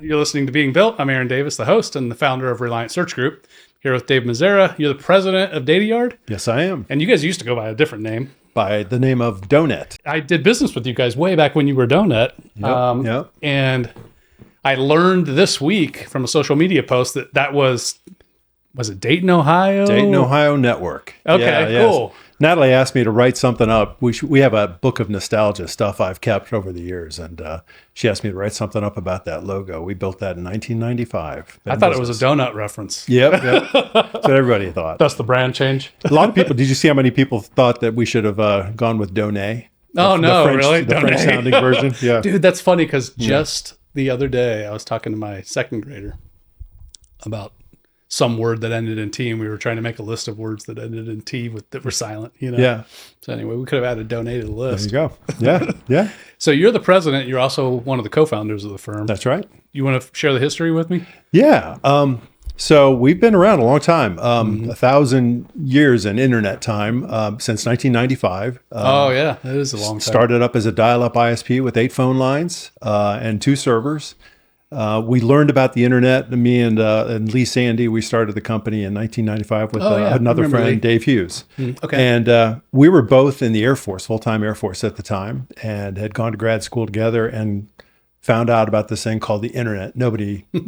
You're listening to Being Built. I'm Aaron Davis, the host and the founder of Reliant Search Group. Here with David Mezera. You're the president of DataYard. Yes, I am. And you guys used to go by a different name. By the name of Donut. I did business with you guys way back when you were Donut. Yep. And I learned this week from a social media post that was it Dayton, Ohio? Dayton, Ohio Network. Okay, cool. Yes. Natalie asked me to write something up. We have a book of nostalgia stuff I've kept over the years, and she asked me to write something up about that logo. We built that in 1995. I thought it was a donut reference. Yep. That's what everybody thought. That's the brand change. A lot of people, did you see how many people thought that we should have gone with Donay? Oh, no, really? The French sounding version? Yeah. Dude, that's funny because just the other day I was talking to my second grader about some word that ended in T, and we were trying to make a list of words that ended in T that were silent, Yeah. So anyway, we could have added donate to the list. There you go. Yeah. So you're the president. You're also one of the co-founders of the firm. That's right. You want to share the history with me? Yeah. So we've been around a long time, 1,000 years in internet time, since 1995. Oh yeah, that is a long time. Started up as a dial-up ISP with 8 phone lines and 2 servers. We learned about the internet. Me and Lee Sandy, we started the company in 1995 with another friend, Lee. Dave Hughes. Okay. And we were both in the Air Force, full-time Air Force at the time, and had gone to grad school together and found out about this thing called the internet.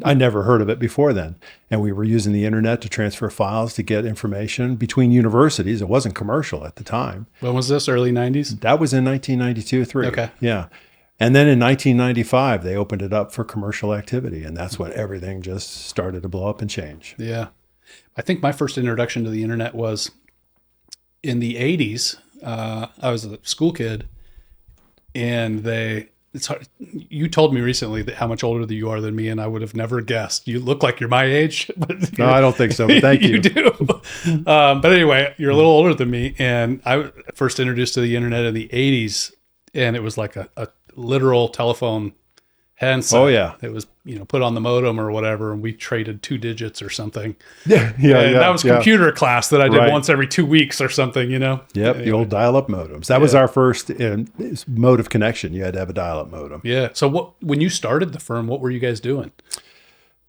I never heard of it before then. And we were using the internet to transfer files to get information between universities. It wasn't commercial at the time. When was this? Early 90s? That was in 1992-3. Okay. Yeah. And then in 1995, they opened it up for commercial activity. And that's when everything just started to blow up and change. Yeah. I think my first introduction to the internet was in the 80s. I was a school kid, and it's hard. You told me recently that how much older you are than me, and I would have never guessed. You look like you're my age. But no, I don't think so, but thank you. You do. But anyway, you're a little older than me, and I was first introduced to the internet in the 80s, and it was like a literal telephone handset. Oh yeah. It was, put on the modem or whatever, and we traded 2 digits or something. Yeah. That was computer class that I did Right. once every 2 weeks or something, Yep, Anyway. the old dial-up modems. That was our first mode of connection. You had to have a dial-up modem. Yeah. So when you started the firm, what were you guys doing?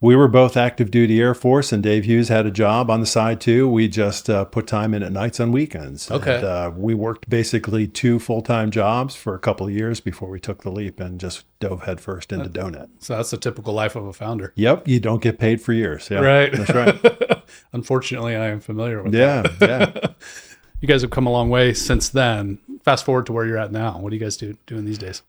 We were both active duty Air Force, and Dave Hughes had a job on the side too. We just put time in at nights on weekends. Okay. And, we worked basically 2 full-time jobs for a couple of years before we took the leap and just dove headfirst into Donut. So that's the typical life of a founder. Yep. You don't get paid for years. Yeah, Right. That's right. Unfortunately, I am familiar with that. Yeah. You guys have come a long way since then. Fast forward to where you're at now. What are you guys doing these days?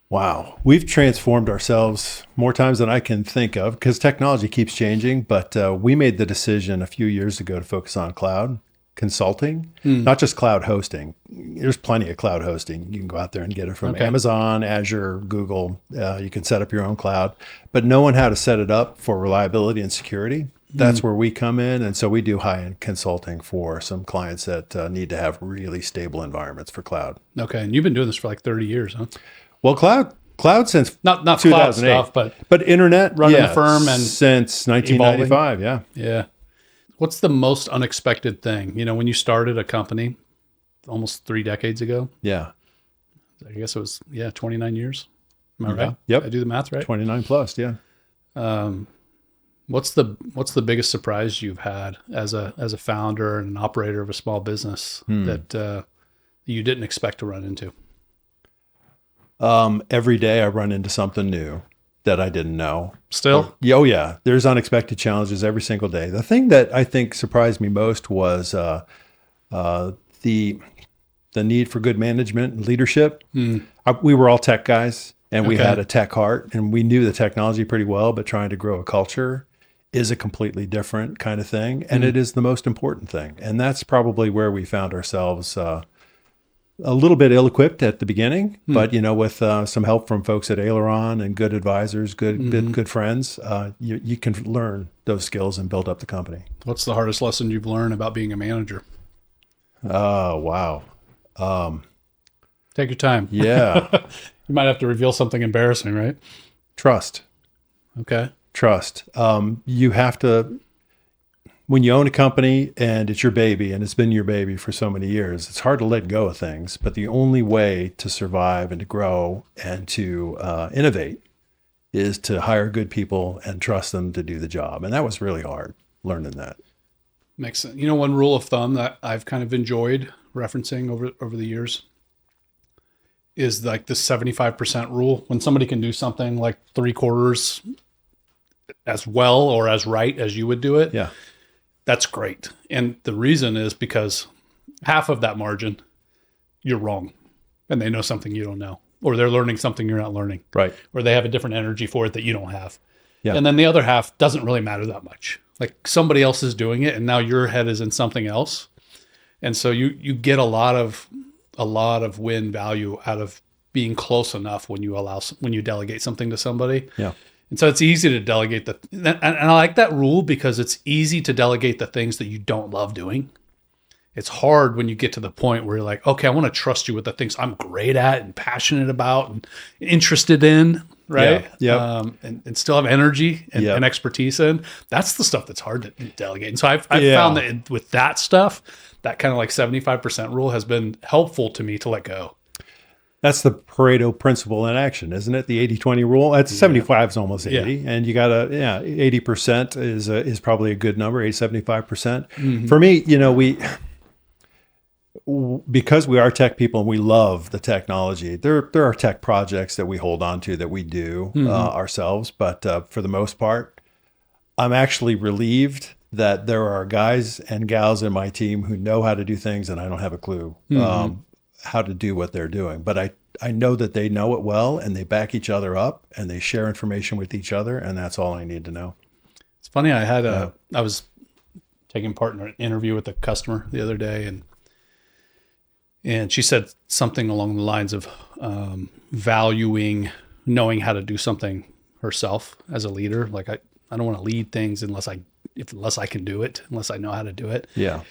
Wow. We've transformed ourselves more times than I can think of because technology keeps changing. But we made the decision a few years ago to focus on cloud consulting, not just cloud hosting. There's plenty of cloud hosting. You can go out there and get it from Amazon, Azure, Google. You can set up your own cloud, but knowing how to set it up for reliability and security, that's where we come in. And so we do high-end consulting for some clients that need to have really stable environments for cloud. Okay. And you've been doing this for like 30 years, huh? Well, cloud since Not 2008. cloud stuff, but internet running the firm and since 1995. evolving. Yeah. What's the most unexpected thing? When you started a company almost 3 decades ago. Yeah. I guess it was 29 years. Am I right? Yep. I do the math right. 29 plus. Yeah. What's the biggest surprise you've had as a founder and an operator of a small business that you didn't expect to run into? Every day I run into something new that I didn't know. Still? Oh yeah. There's unexpected challenges every single day. The thing that I think surprised me most was the need for good management and leadership. We were all tech guys, and we had a tech heart, and we knew the technology pretty well, but trying to grow a culture is a completely different kind of thing. And it is the most important thing. And that's probably where we found ourselves a little bit ill-equipped at the beginning, but with some help from folks at Aileron and good advisors, good friends, you can learn those skills and build up the company. What's the hardest lesson you've learned about being a manager? Oh, wow. Take your time. Yeah. You might have to reveal something embarrassing, right? Trust. Okay. Trust. You have to, when you own a company and it's your baby and it's been your baby for so many years, it's hard to let go of things. But the only way to survive and to grow and to innovate is to hire good people and trust them to do the job. And that was really hard learning that. Makes sense. One rule of thumb that I've kind of enjoyed referencing over the years is like the 75% rule. When somebody can do something like 3/4 as well or as right as you would do it, Yeah. that's great. And the reason is because half of that margin, you're wrong. And they know something you don't know. Or they're learning something you're not learning. Right. Or they have a different energy for it that you don't have. Yeah. And then the other half doesn't really matter that much. Like somebody else is doing it and now your head is in something else. And so you get a lot of win value out of being close enough when you delegate something to somebody. Yeah. And so it's easy to delegate and I like that rule because it's easy to delegate the things that you don't love doing. It's hard when you get to the point where you're like, okay, I want to trust you with the things I'm great at and passionate about and interested in, right? Yeah. And still have energy and expertise in. That's the stuff that's hard to delegate. And so I've found that with that stuff, that kind of like 75% rule has been helpful to me to let go. That's the Pareto principle in action, isn't it? The 80-20 rule. That's 75 is almost 80. And you got 80% is probably a good number, 75%. Mm-hmm. For me, because we are tech people and we love the technology, there are tech projects that we hold on to that we do ourselves. But for the most part, I'm actually relieved that there are guys and gals in my team who know how to do things and I don't have a clue how to do what they're doing. But I know that they know it well and they back each other up and they share information with each other. And that's all I need to know. It's funny. I was taking part in an interview with a customer the other day and she said something along the lines of valuing knowing how to do something herself as a leader. Like I don't want to lead things unless I can do it, unless I know how to do it. Yeah.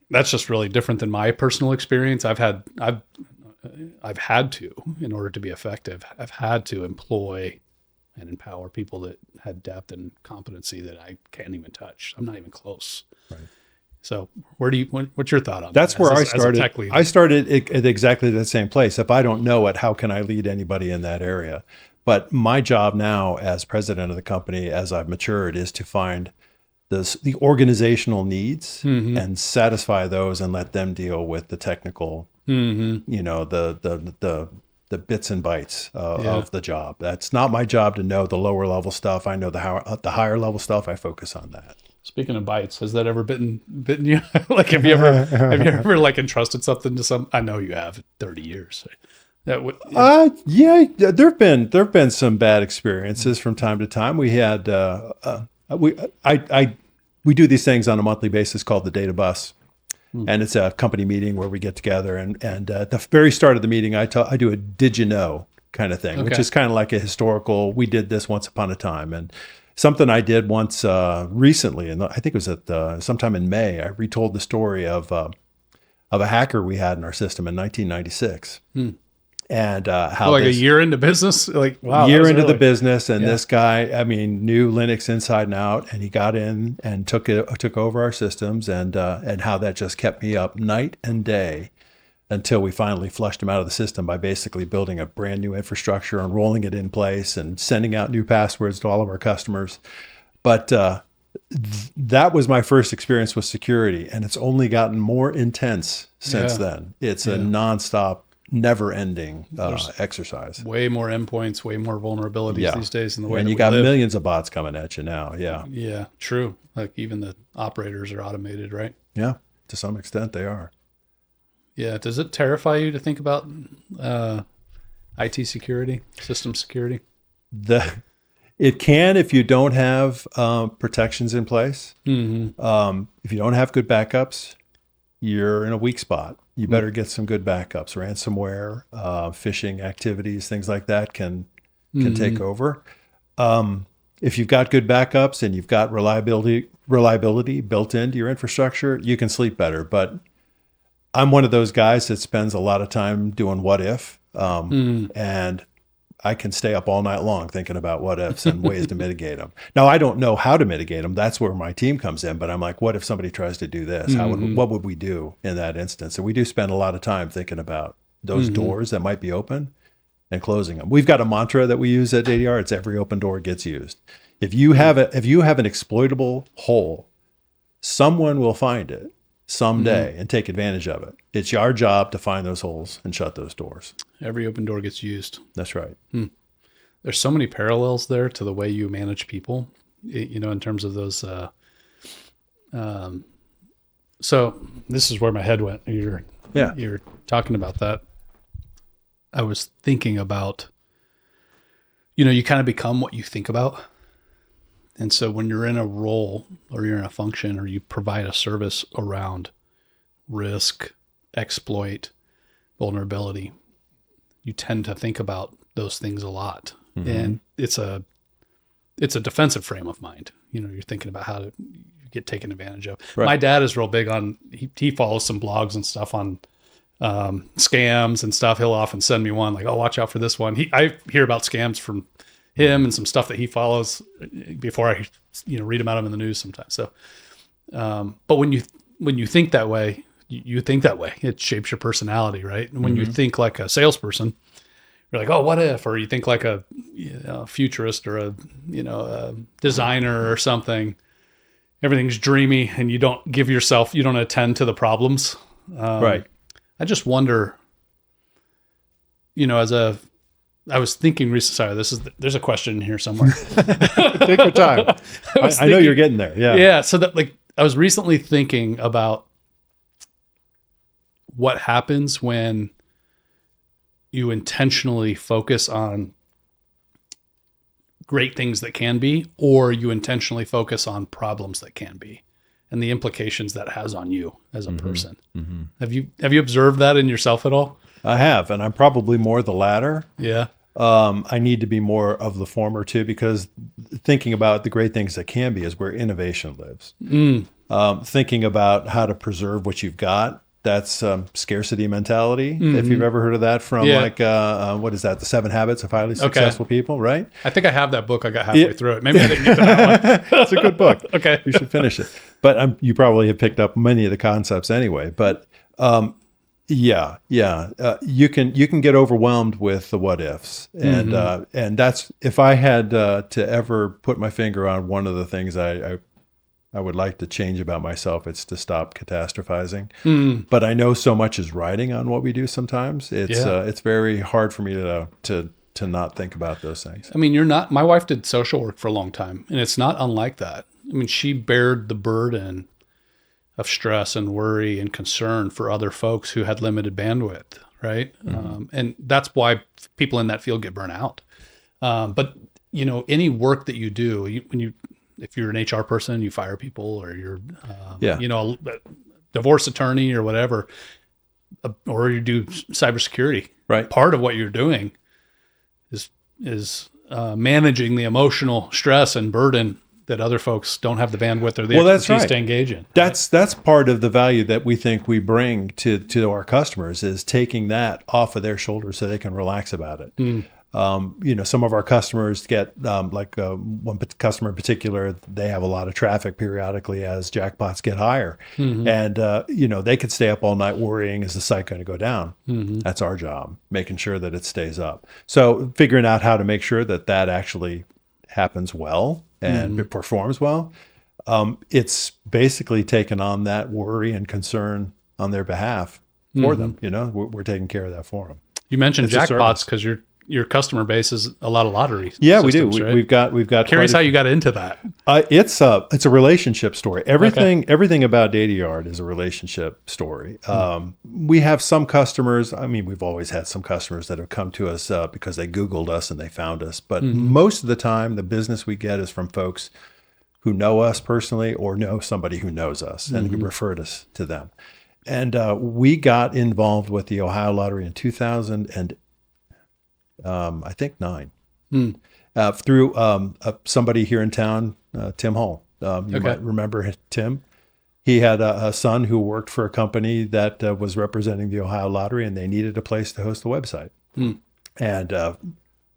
That's just really different than my personal experience. I've had to, in order to be effective, I've had to employ and empower people that had depth and competency that I can't even touch. I'm not even close. Right. So what's your thought on that? That's where I started. I started at exactly the same place. If I don't know it, how can I lead anybody in that area? But my job now as president of the company, as I've matured, is to find the organizational needs and satisfy those and let them deal with the technical, the bits and bytes of the job. That's not my job to know the lower level stuff. I know the higher level stuff. I focus on that. Speaking of bites, has that ever bitten you? Like, have you ever like entrusted something to some? I know you have 30 years. There've been some bad experiences from time to time. We had we do these things on a monthly basis called the Data Bus, and it's a company meeting where we get together and at the very start of the meeting, I do a did you know kind of thing, which is kind of like a historical. We did this once upon a time, and something I did once recently, and I think it was at sometime in May. I retold the story of a hacker we had in our system in 1996. And how a year into business, year into the business, and this guy, knew Linux inside and out, and he got in and took over our systems, and how that just kept me up night and day until we finally flushed him out of the system by basically building a brand new infrastructure and rolling it in place and sending out new passwords to all of our customers. But that was my first experience with security, and it's only gotten more intense since then. It's a nonstop, never-ending exercise. Way more endpoints, way more vulnerabilities these days in the way. And you got millions of bots coming at you now. Yeah, true. Like even the operators are automated, right? Yeah, to some extent they are. Yeah. Does it terrify you to think about IT security, system security? It can if you don't have protections in place. If you don't have good backups, you're in a weak spot. You better get some good backups. Ransomware, phishing activities, things like that can take over. If you've got good backups and you've got reliability built into your infrastructure, you can sleep better. But I'm one of those guys that spends a lot of time doing what if, and I can stay up all night long thinking about what ifs and ways to mitigate them. Now, I don't know how to mitigate them. That's where my team comes in. But I'm like, what if somebody tries to do this? What would we do in that instance? And we do spend a lot of time thinking about those doors that might be open and closing them. We've got a mantra that we use at DataYard. It's every open door gets used. If you have an exploitable hole, someone will find it someday and take advantage of it. It's our job to find those holes and shut those doors. Every open door gets used. That's right. There's so many parallels there to the way you manage people, in terms of those. So this is where my head went. You're talking about that. I was thinking about, you kind of become what you think about. And so when you're in a role or you're in a function or you provide a service around risk, exploit, vulnerability, you tend to think about those things a lot. And it's a defensive frame of mind. You're thinking about how to get taken advantage of. Right. My dad is real big on, he follows some blogs and stuff on scams and stuff. He'll often send me one like, oh, watch out for this one. I hear about scams from him and some stuff that he follows before I, read about him in the news sometimes. So, but when you think that way, you think that way. It shapes your personality, right? And when you think like a salesperson, you're like, oh, what if? Or you think like a futurist or a designer or something. Everything's dreamy, and you don't attend to the problems. Right. I just wonder, I was thinking recently, sorry, there's a question in here somewhere. Take your time. I know you're getting there. Yeah. Yeah. So that I was recently thinking about what happens when you intentionally focus on great things that can be, or you intentionally focus on problems that can be, and the implications that has on you as a person. Have you observed that in yourself at all? I have, and I'm probably more the latter. Yeah. I need to be more of the former too, because thinking about the great things that can be is where innovation lives. Thinking about how to preserve what you've got. That's scarcity mentality. If you've ever heard of that from what is that? The 7 Habits of Highly Successful People, right? I think I have that book. I got halfway through it. Maybe I didn't get to that one. It's a good book. Okay. You should finish it. But you probably have picked up many of the concepts anyway. But you can get overwhelmed with the what ifs. And that's, if I had to ever put my finger on one of the things I would like to change about myself, it's to stop catastrophizing. But I know so much is riding on what we do sometimes. It's very hard for me to not think about those things. I mean, my wife did social work for a long time, and it's not unlike that. I mean, she bared the burden of stress and worry and concern for other folks who had limited bandwidth, right? And that's why people in that field get burnt out. But, any work that you do, if you're an HR person, you fire people, or you're, a divorce attorney or whatever, or you do cybersecurity. Right. Part of what you're doing is managing the emotional stress and burden that other folks don't have the bandwidth or the expertise to engage in. That's part of the value that we think we bring to our customers, is taking that off of their shoulders so they can relax about it. Some of our customers get, one customer in particular, they have a lot of traffic periodically as jackpots get higher. And, they could stay up all night worrying, is the site going to go down? That's our job, making sure that it stays up. So figuring out how to make sure that actually happens well and it performs well. It's basically taken on that worry and concern on their behalf for them. We're taking care of that for them. You mentioned jackpots because your customer base is a lot of lottery. Yeah, systems, we do. Right? We've got. Curious how you got into that. It's a relationship story. Everything about DataYard is a relationship story. We have some customers. I mean, we've always had some customers that have come to us because they Googled us and they found us. But most of the time, the business we get is from folks who know us personally or know somebody who knows us and who referred us to them. And we got involved with the Ohio Lottery in 2009. Through somebody here in town, Tim Hall. You might remember Tim. He had a son who worked for a company that was representing the Ohio Lottery, and they needed a place to host the website. And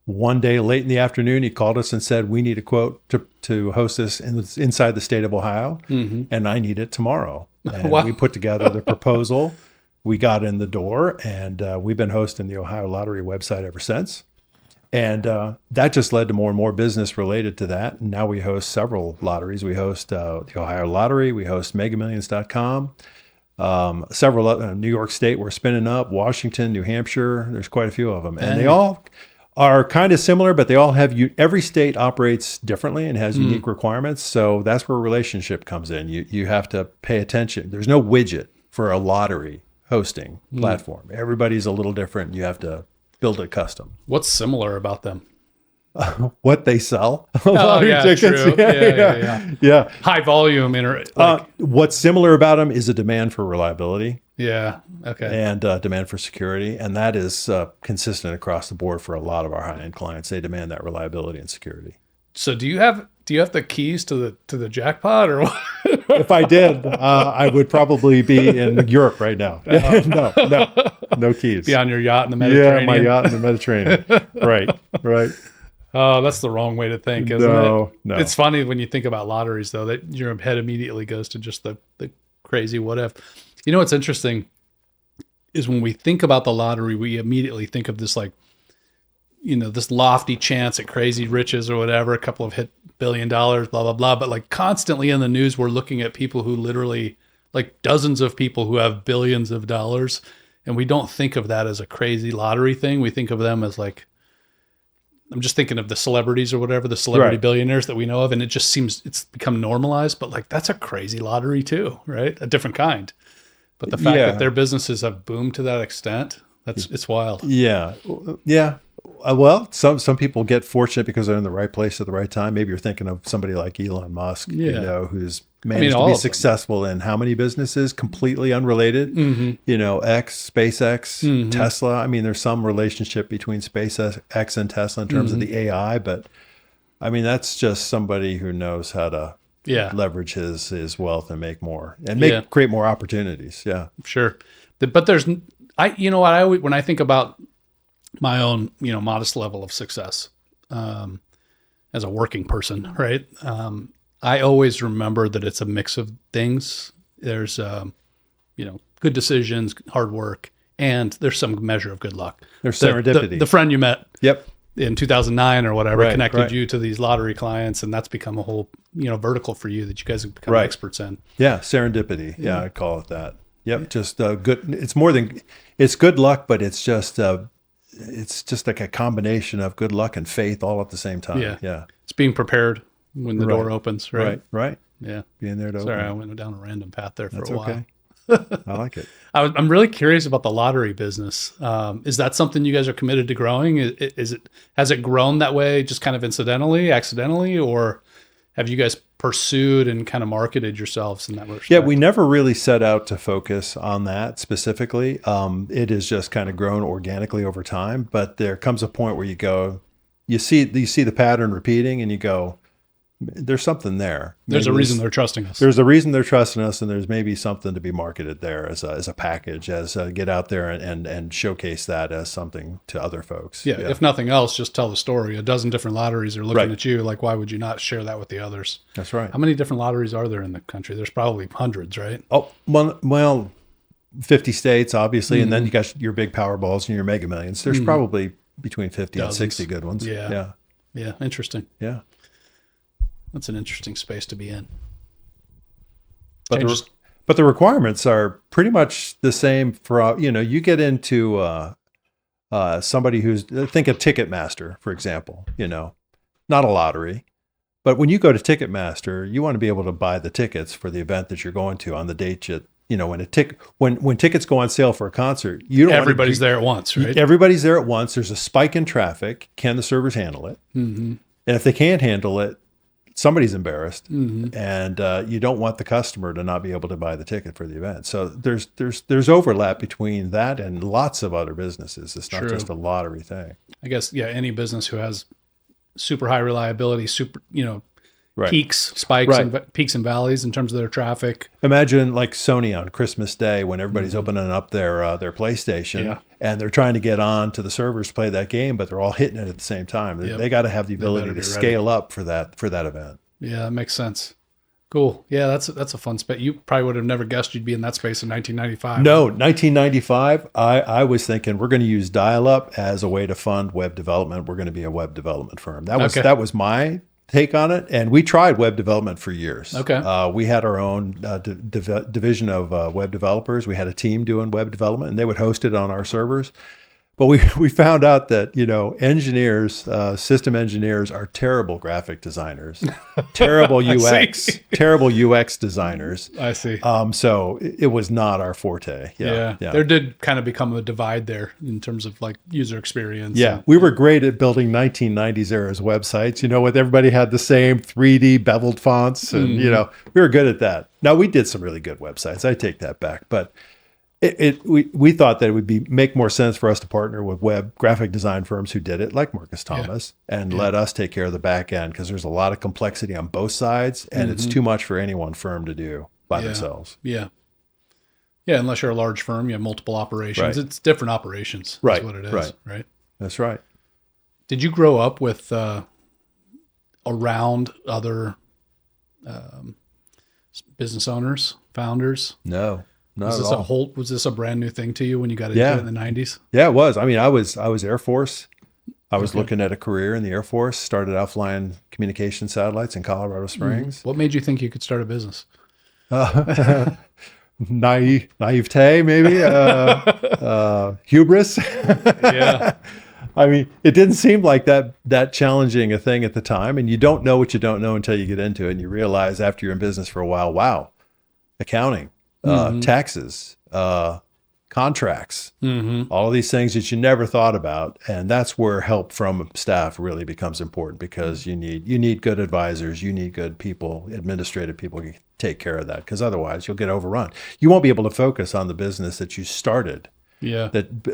one day late in the afternoon, he called us and said, we need a quote to host this inside the state of Ohio, and I need it tomorrow. And we put together the proposal. we got in the door, and we've been hosting the Ohio Lottery website ever since. And that just led to more and more business related to that. And now we host several lotteries. We host the Ohio Lottery. We host megamillions.com. Several New York State we're spinning up, Washington, New Hampshire. There's quite a few of them. And they all are kind of similar, but they all have every state operates differently and has unique requirements. So that's where relationship comes in. You have to pay attention. There's no widget for a lottery hosting platform. Everybody's a little different. You have to build it custom. What's similar about them? What they sell. Oh, yeah, tickets. true. Yeah. High volume. What's similar about them is a demand for reliability. Yeah. Okay. And demand for security. And that is consistent across the board for a lot of our high-end clients. They demand that reliability and security. So do you have the keys to the jackpot, or what? If I did, I would probably be in Europe right now. No keys. Be on your yacht in the Mediterranean. Yeah, my yacht in the Mediterranean. Right. Oh, that's the wrong way to think, isn't it? No. It's funny when you think about lotteries, though, that your head immediately goes to just the crazy what if. You know what's interesting is when we think about the lottery, we immediately think of this this lofty chance at crazy riches or whatever, a couple of hit $1 billion, blah, blah, blah. But constantly in the news, we're looking at people who literally, dozens of people who have billions of dollars. And we don't think of that as a crazy lottery thing. We think of them as I'm just thinking of the celebrities or whatever, the celebrity billionaires that we know of. And it just seems it's become normalized, but that's a crazy lottery too, right? A different kind. But the fact that their businesses have boomed to that extent, it's wild. Yeah. Well, some people get fortunate because they're in the right place at the right time. Maybe you're thinking of somebody like Elon Musk, who's managed to be successful in how many businesses completely unrelated, SpaceX, Tesla. I mean, there's some relationship between SpaceX and Tesla in terms of the AI, but I mean, that's just somebody who knows how to leverage his wealth and make more and create more opportunities. Yeah, sure. But when I think about my own, modest level of success as a working person, right? I always remember that it's a mix of things. There's, good decisions, hard work, and there's some measure of good luck. There's serendipity. The friend you met Yep. in 2009 or whatever connected you to these lottery clients, and that's become a whole, vertical for you that you guys have become experts in. Yeah, serendipity. Yeah, I'd call it that. Yep, just good. It's more than it's good luck, but it's just like a combination of good luck and faith all at the same time. Yeah. It's being prepared when the door opens, right? Right. Yeah. Being there to Sorry, open. I went down a random path there for That's a while. Okay. I like it. I'm really curious about the lottery business. Is that something you guys are committed to growing? Has it grown that way just kind of incidentally, accidentally, or have you guys pursued and kind of marketed yourselves in that respect? Yeah, we never really set out to focus on that specifically. It has just kind of grown organically over time, but there comes a point where you see the pattern repeating and you go, there's something there. There's a reason they're trusting us. There's a reason they're trusting us, and there's maybe something to be marketed there as a package, get out there and showcase that as something to other folks. Yeah, if nothing else, just tell the story. A dozen different lotteries are looking at you. Why would you not share that with the others? That's right. How many different lotteries are there in the country? There's probably hundreds, right? Oh, well 50 states, obviously, and then you got your big Powerballs and your Mega Millions. There's probably between 50 and 60 good ones. Yeah. Interesting. Yeah. That's an interesting space to be in. But the requirements are pretty much the same for, you get into somebody who's, think of Ticketmaster, for example, not a lottery. But when you go to Ticketmaster, you want to be able to buy the tickets for the event that you're going to on the date when tickets go on sale for a concert, everybody's there at once, right? Everybody's there at once. There's a spike in traffic. Can the servers handle it? Mm-hmm. And if they can't handle it, somebody's embarrassed, and you don't want the customer to not be able to buy the ticket for the event. So there's overlap between that and lots of other businesses. It's not just a lottery thing. I guess any business who has super high reliability, peaks, spikes, and peaks and valleys in terms of their traffic. Imagine like Sony on Christmas Day when everybody's opening up their PlayStation and they're trying to get on to the servers to play that game, but they're all hitting it at the same time. They got to have the ability to scale up for that event. Yeah, that makes sense. Cool. Yeah, that's a fun space. You probably would have never guessed you'd be in that space in 1995. No, 1995, I was thinking we're going to use dial-up as a way to fund web development. We're going to be a web development firm. That was my take on it. And we tried web development for years. Okay. We had our own division of web developers. We had a team doing web development, and they would host it on our servers. But we found out that, engineers, system engineers are terrible graphic designers, terrible UX designers. I see. So it was not our forte. Yeah. There did kind of become a divide there in terms of like user experience. Yeah. We were great at building 1990s era's websites, with everybody had the same 3D beveled fonts and, we were good at that. Now we did some really good websites. I take that back, but we thought that it would make more sense for us to partner with web graphic design firms who did it, like Marcus Thomas, and let us take care of the back end, because there's a lot of complexity on both sides, and it's too much for any one firm to do by themselves. Yeah. Yeah, unless you're a large firm, you have multiple operations. Right. It's different operations. Right. That's what it is. Right. That's right. Did you grow up with around other business owners, founders? No. Was this a brand new thing to you when you got into it in the 90s? Yeah, it was. I mean, I was Air Force. I was looking at a career in the Air Force, started out flying communication satellites in Colorado Springs. What made you think you could start a business? Naivete, maybe, hubris. Yeah. I mean, it didn't seem like that challenging a thing at the time. And you don't know what you don't know until you get into it. And you realize after you're in business for a while, wow, accounting, taxes, contracts, all of these things that you never thought about. And that's where help from staff really becomes important, because you need good advisors, you need good people, administrative people who can take care of that, because otherwise you'll get overrun. You won't be able to focus on the business that you started. Yeah. That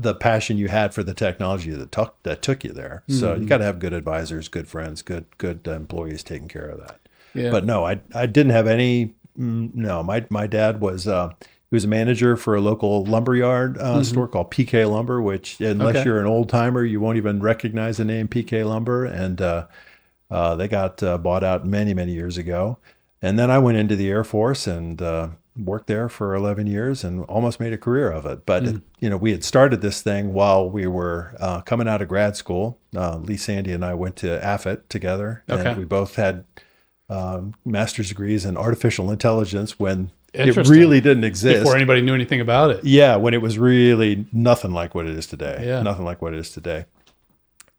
the passion you had for the technology that took you there. So you got to have good advisors, good friends, good employees taking care of that. Yeah. But no, I didn't have any. No, my dad was he was a manager for a local lumberyard store called PK Lumber, which unless you're an old timer, you won't even recognize the name PK Lumber. And they got bought out many years ago. And then I went into the Air Force and worked there for 11 years and almost made a career of it. But we had started this thing while we were coming out of grad school. Lee Sandy and I went to AFIT together, and we both had master's degrees in artificial intelligence when it really didn't exist. Before anybody knew anything about it. Yeah, when it was really nothing like what it is today. Yeah. Nothing like what it is today.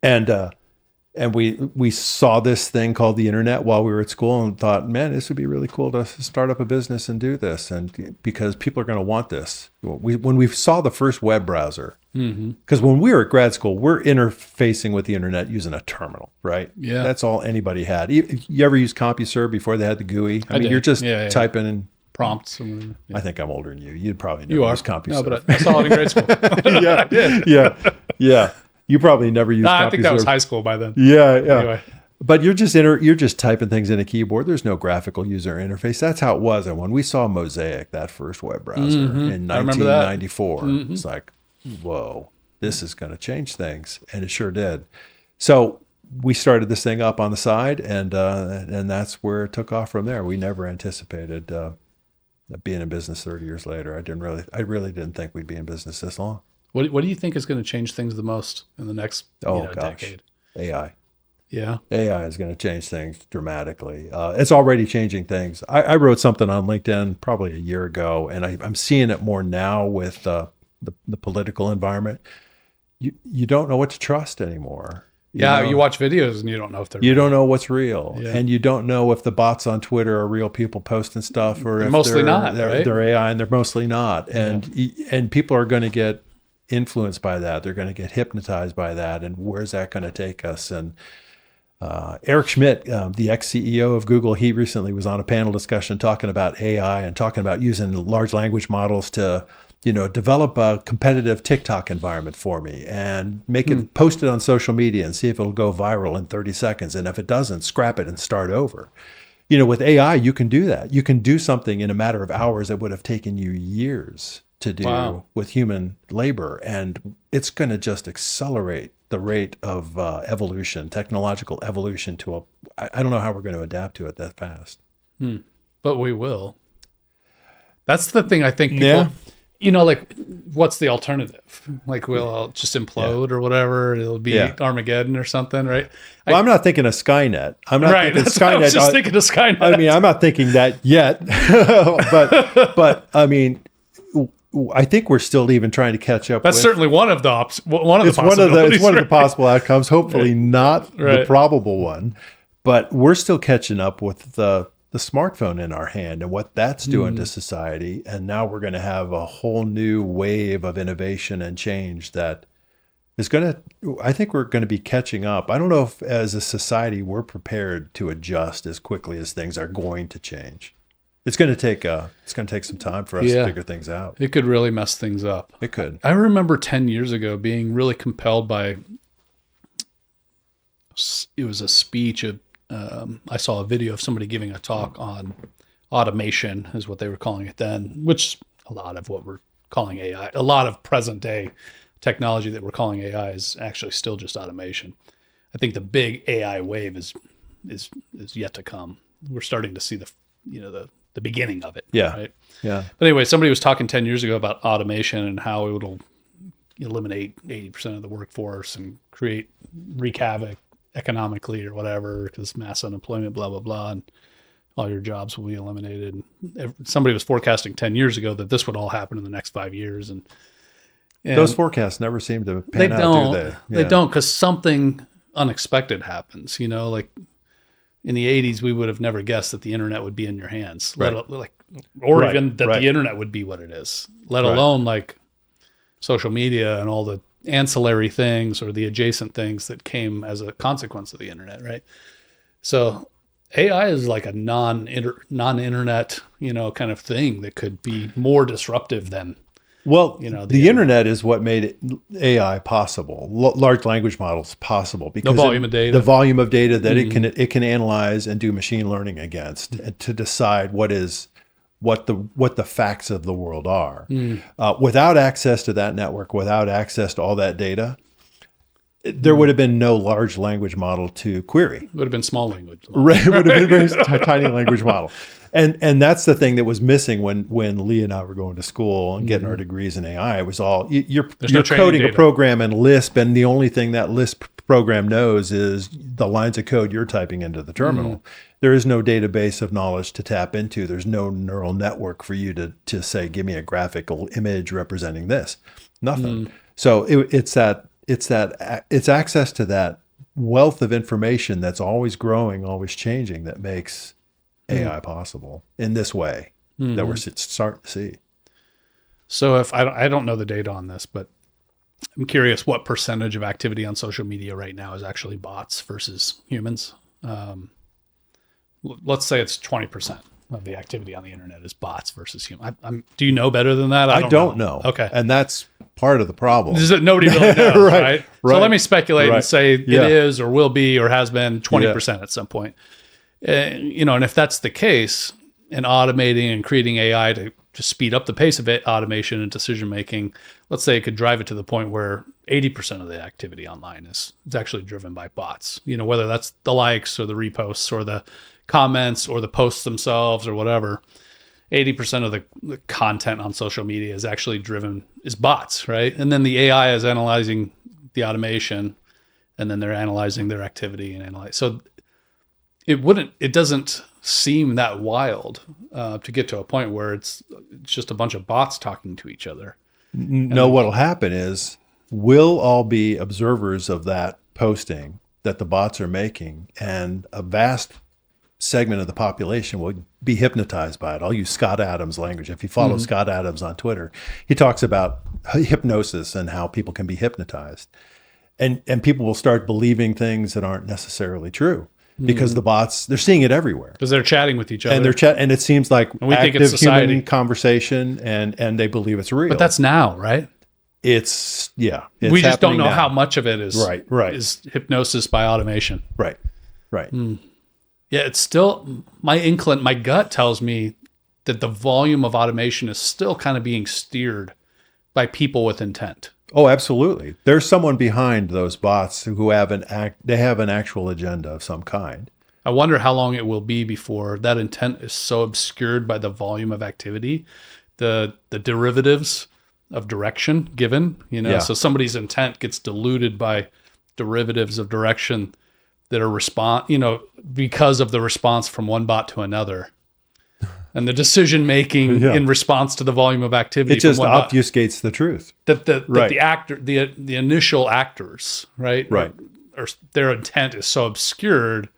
And we saw this thing called the internet while we were at school and thought, man, this would be really cool to start up a business and do this. And because people are going to want this. When we saw the first web browser, because when we were at grad school, we're interfacing with the internet using a terminal, right? Yeah. That's all anybody had. You ever use CompuServe before they had the GUI? I mean, you're just typing in prompts. I think I'm older than you. You'd probably never use CompuServe. No, but I saw it in grade school. Yeah, I did. Yeah. You probably never used CompuServe. I think that was high school by then. Yeah. Anyway. But you're just typing things in a keyboard. There's no graphical user interface. That's how it was. And when we saw Mosaic, that first web browser in 1994, it's like, whoa, this is going to change things. And it sure did. So we started this thing up on the side, and that's where it took off from there. We never anticipated being in business 30 years later. I really didn't think we'd be in business this long. What do you think is going to change things the most in the next decade? AI. Yeah. AI is going to change things dramatically. It's already changing things. I wrote something on LinkedIn probably a year ago, and I'm seeing it more now with the political environment. You don't know what to trust anymore. You watch videos and you don't know if they're real. Don't know what's real. Yeah. And you don't know if the bots on Twitter are real people posting stuff, or if mostly not, right? They're AI, and they're mostly not. And people are going to get influenced by that. They're going to get hypnotized by that. And where's that going to take us? And Eric Schmidt, the ex-CEO of Google, he recently was on a panel discussion talking about AI and talking about using large language models to, develop a competitive TikTok environment for me and make it, post it on social media and see if it'll go viral in 30 seconds. And if it doesn't, scrap it and start over. With AI, you can do that. You can do something in a matter of hours that would have taken you years to do with human labor. And it's going to just accelerate the rate of technological evolution I don't know how we're going to adapt to it that fast. but we will. That's the thing I think people, Yeah. like, what's the alternative? Like, we'll just implode or whatever. It'll be Armageddon or something, right? Well, I'm not thinking of Skynet. I'm not Right. thinking That's Skynet. I was just thinking of Skynet. I mean, I'm not thinking that yet, but I mean, I think we're still even trying to catch up. That's certainly one of the It's one of the possible outcomes. Hopefully, not the probable one, but we're still catching up with the smartphone in our hand and what that's doing to society. And now we're going to have a whole new wave of innovation and change that is going to, I think we're going to be catching up. I don't know if as a society we're prepared to adjust as quickly as things are going to change. It's going to take some time for us to figure things out. It could really mess things up. It could. I remember 10 years ago being really compelled by, it was a speech of, I saw a video of somebody giving a talk on automation, is what they were calling it then, which a lot of what we're calling AI, a lot of present day technology that we're calling AI is actually still just automation. I think the big AI wave is yet to come. We're starting to see the beginning of it. Yeah. Right. Yeah. But anyway, somebody was talking 10 years ago about automation and how it will eliminate 80% of the workforce and wreak havoc economically or whatever, because mass unemployment, blah, blah, blah, and all your jobs will be eliminated. And somebody was forecasting 10 years ago that this would all happen in the next 5 years. And those forecasts never seem to pan out, do they? Yeah. They don't, because something unexpected happens. Like in the 80s, we would have never guessed that the internet would be in your hands, even that the internet would be what it is, let alone like social media and all the ancillary things or the adjacent things that came as a consequence of the internet, right? So AI is like a non-internet, kind of thing that could be more disruptive than, the internet is what made AI possible, large language models possible, because the volume of data that it can analyze and do machine learning against to decide what the facts of the world are. Without access to that network, without access to all that data, there would have been no large language model to query. It would have been small language. Right, it would have been a very tiny language model. And that's the thing that was missing when Lee and I were going to school and getting our degrees in AI. It was all, you're coding a program in Lisp, and the only thing that Lisp program knows is the lines of code you're typing into the terminal. There is no database of knowledge to tap into. There's no neural network for you to say, give me a graphical image representing this. Nothing. So it's access to that wealth of information that's always growing, always changing, that makes AI possible in this way that we're starting to see. So if I don't know the data on this, but I'm curious what percentage of activity on social media right now is actually bots versus humans. Let's say it's 20% of the activity on the internet is bots versus human. Do you know better than that? I don't know. Okay. And that's part of the problem. Is that nobody really knows, right? So let me speculate and say it is or will be or has been 20% at some point. And if that's the case, and automating and creating AI to speed up the pace of automation and decision making, let's say it could drive it to the point where 80% of the activity online is actually driven by bots. Whether that's the likes or the reposts or the comments or the posts themselves or whatever. 80% of the content on social media is actually is bots, right? And then the AI is analyzing the automation, and then they're analyzing their activity and so it doesn't seem that wild to get to a point where it's just a bunch of bots talking to each other. No, what'll happen is we'll all be observers of that posting that the bots are making, and a vast segment of the population will be hypnotized by it. I'll use Scott Adams' language. If you follow Scott Adams on Twitter, he talks about hypnosis and how people can be hypnotized. And people will start believing things that aren't necessarily true. Because the bots, they're seeing it everywhere. Because they're chatting with each other. And it seems like active human conversation, and they believe it's real. But that's now, right? It's we just don't know how much of it is is hypnosis by automation. Right. Yeah, it's still, my gut tells me that the volume of automation is still kind of being steered by people with intent. Oh, absolutely. There's someone behind those bots who have an actual agenda of some kind. I wonder how long it will be before that intent is so obscured by the volume of activity, the derivatives of direction given, so somebody's intent gets diluted by derivatives of direction that are because of the response from one bot to another. And the decision making in response to the volume of activity. It just obfuscates the truth. That the initial actors, right? Right. Or their intent is so obscured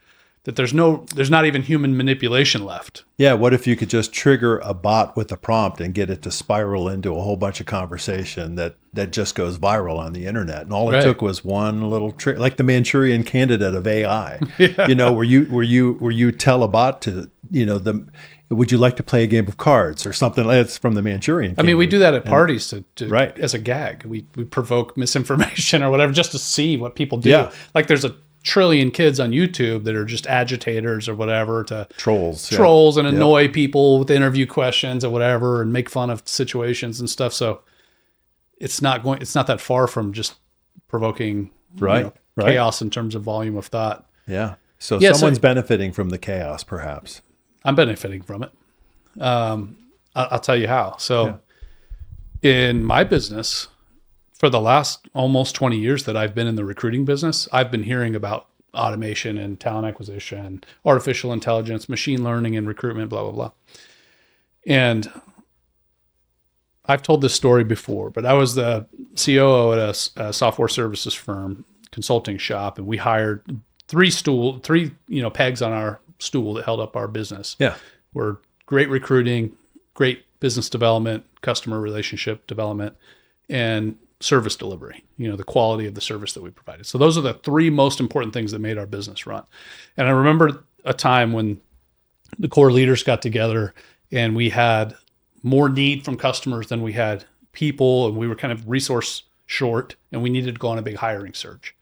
that there's not even human manipulation left. Yeah. What if you could just trigger a bot with a prompt and get it to spiral into a whole bunch of conversation that just goes viral on the internet? And all it took was one little trick, like the Manchurian candidate of AI, where you tell a bot to, would you like to play a game of cards or something? That's from the Manchurian. I mean, we do that at parties as a gag. We provoke misinformation or whatever just to see what people do. Yeah. Like there's a trillion kids on YouTube that are just agitators or whatever to trolls and annoy people with interview questions or whatever and make fun of situations and stuff. So it's not that far from just provoking chaos in terms of volume of thought. Yeah. So someone's benefiting from the chaos, perhaps. I'm benefiting from it. I'll tell you how. So in my business, for the last almost 20 years that I've been in the recruiting business, I've been hearing about automation and talent acquisition, artificial intelligence, machine learning and recruitment, blah, blah, blah. And I've told this story before, but I was the COO at a software services firm, consulting shop, and we hired three pegs on our stool that held up our business. Yeah. We're great recruiting, great business development, customer relationship development, and service delivery, the quality of the service that we provided. So those are the three most important things that made our business run. And I remember a time when the core leaders got together and we had more need from customers than we had people, and we were kind of resource short, and we needed to go on a big hiring surge.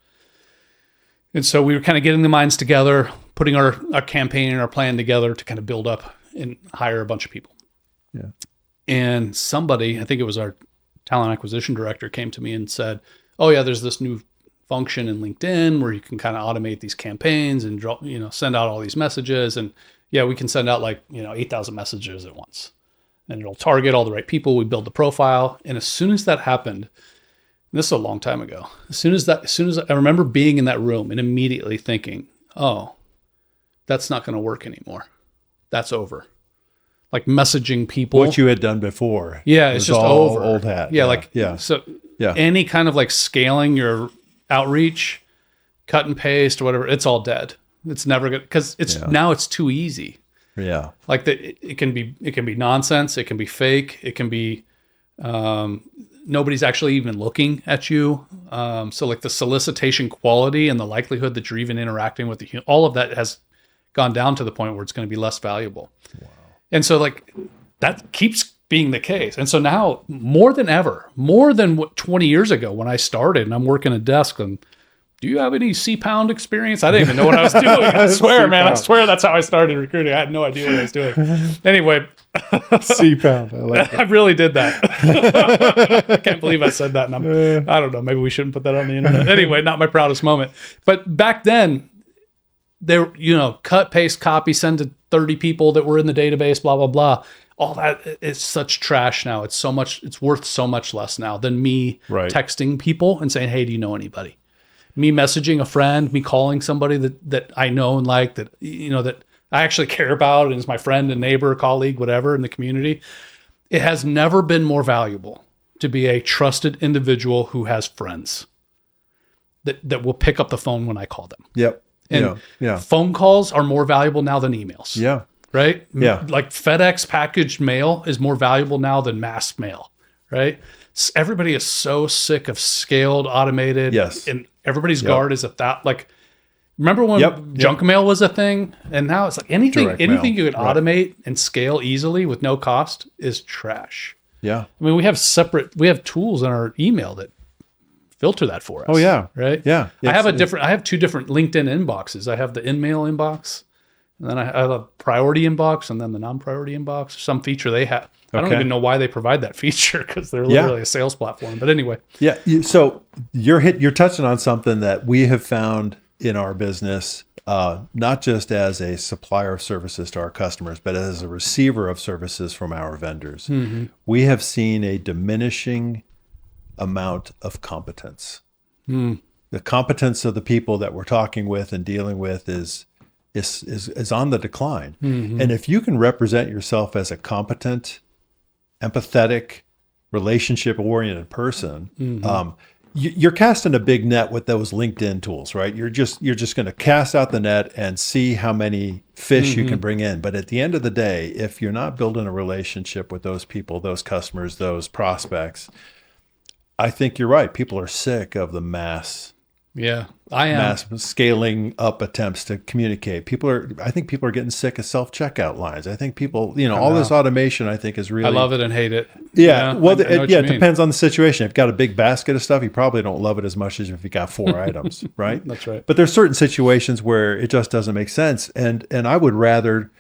And so we were kind of getting the minds together, putting our campaign and our plan together to kind of build up and hire a bunch of people. Yeah. And somebody, I think it was our talent acquisition director, came to me and said, "Oh yeah, there's this new function in LinkedIn where you can kind of automate these campaigns and send out all these messages. And yeah, we can send out 8,000 messages at once, and it'll target all the right people. We build the profile." And as soon as that happened, and this is a long time ago, as soon as I remember being in that room and immediately thinking, "Oh, that's not going to work anymore. That's over." Like messaging people. What you had done before. Yeah, it's just over. Old hat. Yeah. So any kind of scaling your outreach, cut and paste or whatever, it's all dead. It's never good because now it's too easy. Yeah. It can be nonsense. It can be fake. It can be nobody's actually even looking at you. So the solicitation quality and the likelihood that you're even interacting with all of that has gone down to the point where it's going to be less valuable. Wow. And so that keeps being the case. And so now more than ever, more than 20 years ago when I started and I'm working a desk and, "Do you have any C-Pound experience?" I didn't even know what I was doing. I swear, man. I swear that's how I started recruiting. I had no idea what I was doing. Anyway. C-Pound. I like that. I really did that. I can't believe I said that. And I don't know. Maybe we shouldn't put that on the internet. Anyway, not my proudest moment. But back then, there, cut, paste, copy, send to 30 people that were in the database, blah, blah, blah. All that is such trash now. It's worth so much less now than me texting people and saying, "Hey, do you know anybody?" Me messaging a friend, me calling somebody that I know and like, that I actually care about and is my friend and neighbor, colleague, whatever in the community. It has never been more valuable to be a trusted individual who has friends that will pick up the phone when I call them. Yep. And phone calls are more valuable now than emails. Yeah. Right? Yeah. Like FedEx packaged mail is more valuable now than mass mail. Right? Everybody is so sick of scaled, automated. Yes. And everybody's guard is at that. Remember when junk mail was a thing? And now it's anything you can automate and scale easily with no cost is trash. Yeah. I mean, we have tools in our email that filter that for us. Oh yeah. Right? Yeah. I have two different LinkedIn inboxes. I have the in-mail inbox, and then I have a priority inbox, and then the non-priority inbox, some feature they have. I don't even know why they provide that feature because they're literally a sales platform. But anyway. Yeah. So you're touching on something that we have found in our business not just as a supplier of services to our customers, but as a receiver of services from our vendors. We have seen a diminishing amount of competence. The competence of the people that we're talking with and dealing with is on the decline. And if you can represent yourself as a competent, empathetic, relationship-oriented person, you're casting a big net with those LinkedIn tools, right? You're just going to cast out the net and see how many fish you can bring in. But at the end of the day, if you're not building a relationship with those people, those customers, those prospects, I think you're right. People are sick of the mass scaling up attempts to communicate. I think people are getting sick of self-checkout lines. I think people, all this automation, I think is really. I love it and hate it. Yeah. Well, it depends on the situation. If you've got a big basket of stuff, you probably don't love it as much as if you got 4 items, right? That's right. But there's certain situations where it just doesn't make sense. And I would rather,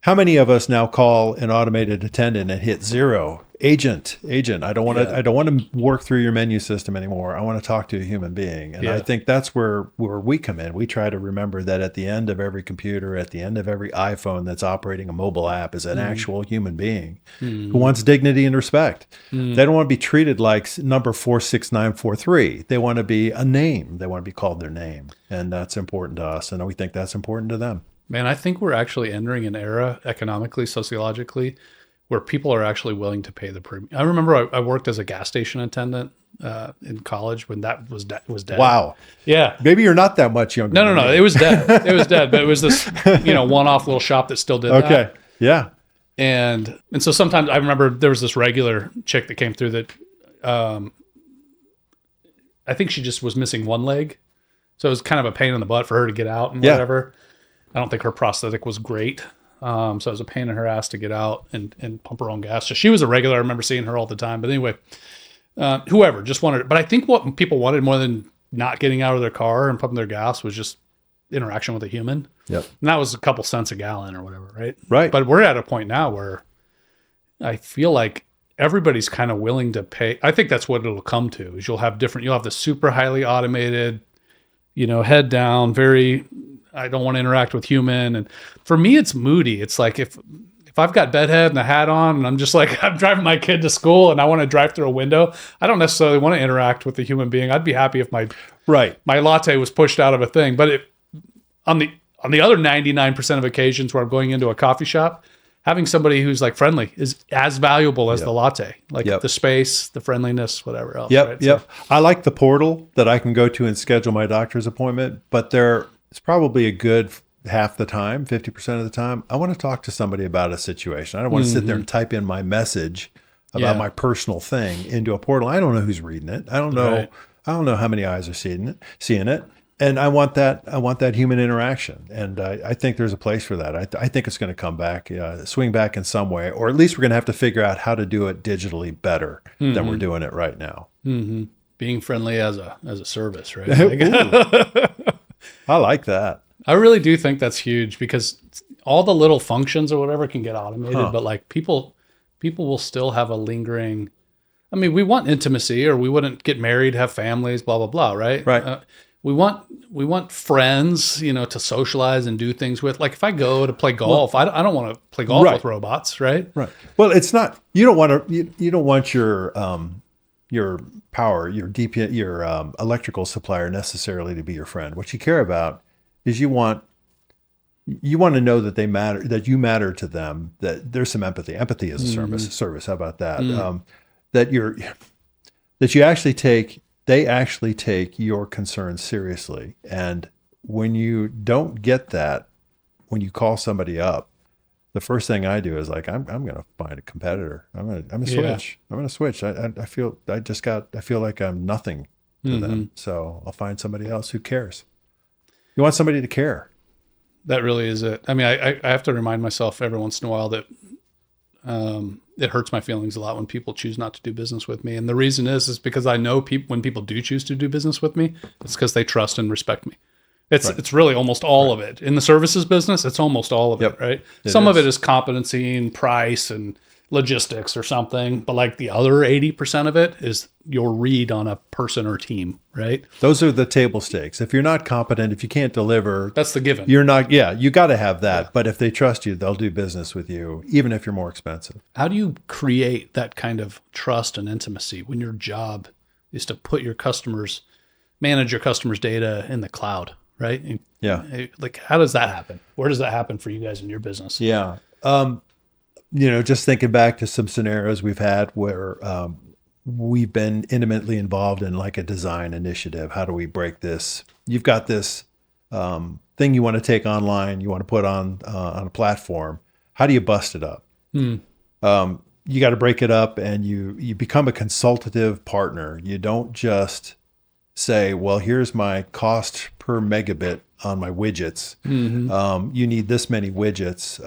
how many of us now call an automated attendant and hit 0? Agent, I don't want to work through your menu system anymore. I want to talk to a human being. And I think that's where we come in. We try to remember that at the end of every computer, at the end of every iPhone that's operating a mobile app is an actual human being who wants dignity and respect. They don't want to be treated like number 46943. They want to be a name. They want to be called their name. And that's important to us. And we think that's important to them. Man, I think we're actually entering an era economically, sociologically, where people are actually willing to pay the premium. I remember I worked as a gas station attendant in college when that was dead. Wow. Yeah. Maybe you're not that much younger. No. It was dead. It was dead. But it was this, one-off little shop that still did that. Okay. Yeah. And so sometimes I remember there was this regular chick that came through that I think she just was missing one leg. So it was kind of a pain in the butt for her to get out and whatever. I don't think her prosthetic was great. So it was a pain in her ass to get out and pump her own gas. So she was a regular. I remember seeing her all the time. But anyway, whoever just wanted, but I think what people wanted more than not getting out of their car and pumping their gas was just interaction with a human. Yep. And that was a couple cents a gallon or whatever, right? Right. But we're at a point now where I feel like everybody's kind of willing to pay. I think that's what it'll come to is you'll have the super highly automated, head down, I don't want to interact with human. And for me, it's moody. It's like if I've got bedhead and a hat on and I'm just like, I'm driving my kid to school and I want to drive through a window, I don't necessarily want to interact with a human being. I'd be happy if my latte was pushed out of a thing. But on the other 99% of occasions where I'm going into a coffee shop, having somebody who's like friendly is as valuable as the latte, the space, the friendliness, whatever else. Yep. So, I like the portal that I can go to and schedule my doctor's appointment, but it's probably a good half the time, 50% of the time, I want to talk to somebody about a situation. I don't want to sit there and type in my message about my personal thing into a portal. I don't know who's reading it. I don't know. Right. I don't know how many eyes are seeing it. And I want that human interaction. And I think there's a place for that. I think it's going to come back, swing back in some way, or at least we're going to have to figure out how to do it digitally better than we're doing it right now. Being friendly as a service, right? I like that. I really do think that's huge because all the little functions or whatever can get automated, but like people will still have a lingering. I mean, we want intimacy, or we wouldn't get married, have families, blah blah blah, right? Right. We want friends, to socialize and do things with. Like if I go to play golf, I don't want to play golf with robots, right? Right. Well, it's not. You don't want to. You don't want your power, your electrical supplier necessarily to be your friend. What you care about is you want to know that they matter, that you matter to them, that there's some empathy. Empathy is a service. How about that? They actually take your concerns seriously. And when you don't get that, when you call somebody up, the first thing I do is like, I'm going to find a competitor. I'm going to switch. I'm going to switch. I feel like I'm nothing to them. So I'll find somebody else who cares. You want somebody to care. That really is it. I mean, I have to remind myself every once in a while that it hurts my feelings a lot when people choose not to do business with me. And the reason is because I know when people do choose to do business with me, it's because they trust and respect me. It's really almost all of it. In the services business, it's almost all of it, right? Some of it is competency and price and logistics or something, but like the other 80% of it is your read on a person or team, right? Those are the table stakes. If you're not competent, if you can't deliver, That's the given. you're not, you got to have that. Yeah. But if they trust you, they'll do business with you, even if you're more expensive. How do you create that kind of trust and intimacy when your job is to manage your customers' data in the cloud, right? And, like, how does that happen? Where does that happen for you guys in your business? Yeah. Just thinking back to some scenarios we've had where we've been intimately involved in like a design initiative. How do we break this? You've got this thing you want to take online, you want to put on a platform. How do you bust it up? You got to break it up, and you become a consultative partner. You don't just say, well, here's my cost per megabit on my widgets. You need this many widgets.